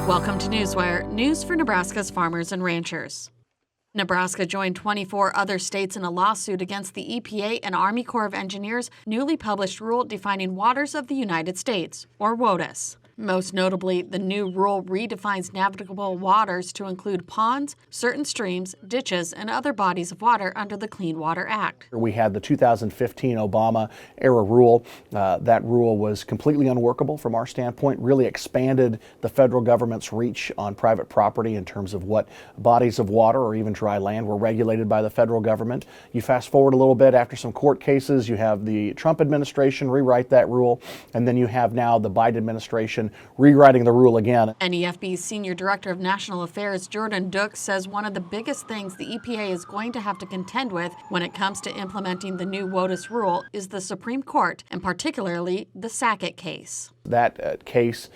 Welcome to Newswire, news for Nebraska's farmers and ranchers. Nebraska joined 24 other states in a lawsuit against the EPA and Army Corps of Engineers' newly published rule defining waters of the United States, or WOTUS. Most notably, the new rule redefines navigable waters to include ponds, certain streams, ditches, and other bodies of water under the Clean Water Act. We had the 2015 Obama-era rule. That rule was completely unworkable from our standpoint, really expanded the federal government's reach on private property in terms of what bodies of water or even dry land were regulated by the federal government. You fast forward a little bit after some court cases, you have the Trump administration rewrite that rule, and then you have now the Biden administration rewriting the rule again. NEFB's Senior Director of National Affairs, Jordan Duke, says one of the biggest things the EPA is going to have to contend with when it comes to implementing the new WOTUS rule is the Supreme Court, and particularly the Sackett case. That case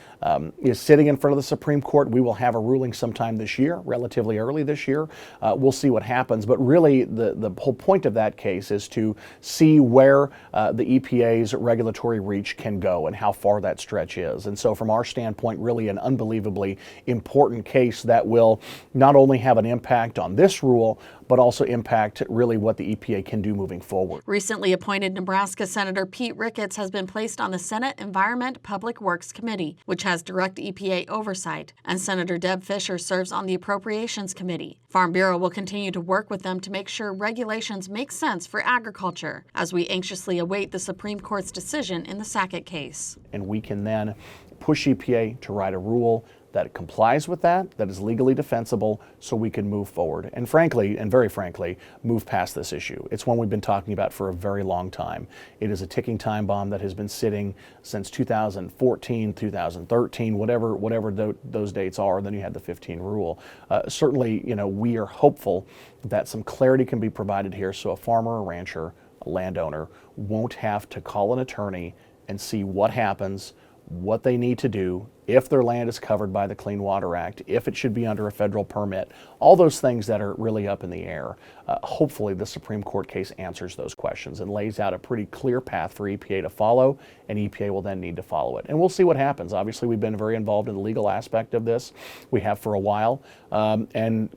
is sitting in front of the Supreme Court. We will have a ruling sometime this year, relatively early this year. We'll see what happens. But really, the whole point of that case is to see where the EPA's regulatory reach can go and how far that stretch is. And so from our standpoint, really an unbelievably important case that will not only have an impact on this rule, but also impact really what the EPA can do moving forward. Recently appointed Nebraska Senator Pete Ricketts has been placed on the Senate Environment Public Works Committee, which has direct EPA oversight, and Senator Deb Fischer serves on the Appropriations Committee. Farm Bureau will continue to work with them to make sure regulations make sense for agriculture, as we anxiously await the Supreme Court's decision in the Sackett case. And we can then push EPA to write a rule that complies with that is legally defensible, so we can move forward. And frankly, and very frankly, move past this issue. It's one we've been talking about for a very long time. It is a ticking time bomb that has been sitting since 2014, 2013, whatever those dates are. Then you had the 15 rule. Certainly, we are hopeful that some clarity can be provided here so a farmer, a rancher, a landowner won't have to call an attorney and see what happens, what they need to do, if their land is covered by the Clean Water Act, if it should be under a federal permit, all those things that are really up in the air. Hopefully the Supreme Court case answers those questions and lays out a pretty clear path for EPA to follow, and EPA will then need to follow it. And we'll see what happens. Obviously, we've been very involved in the legal aspect of this. We have for a while, and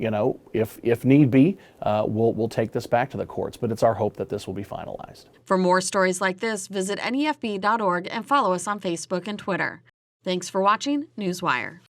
if need be, we'll take this back to the courts, but it's our hope that this will be finalized. For more stories like this, visit nefb.org and follow us on Facebook and Twitter. Thanks for watching Newswire.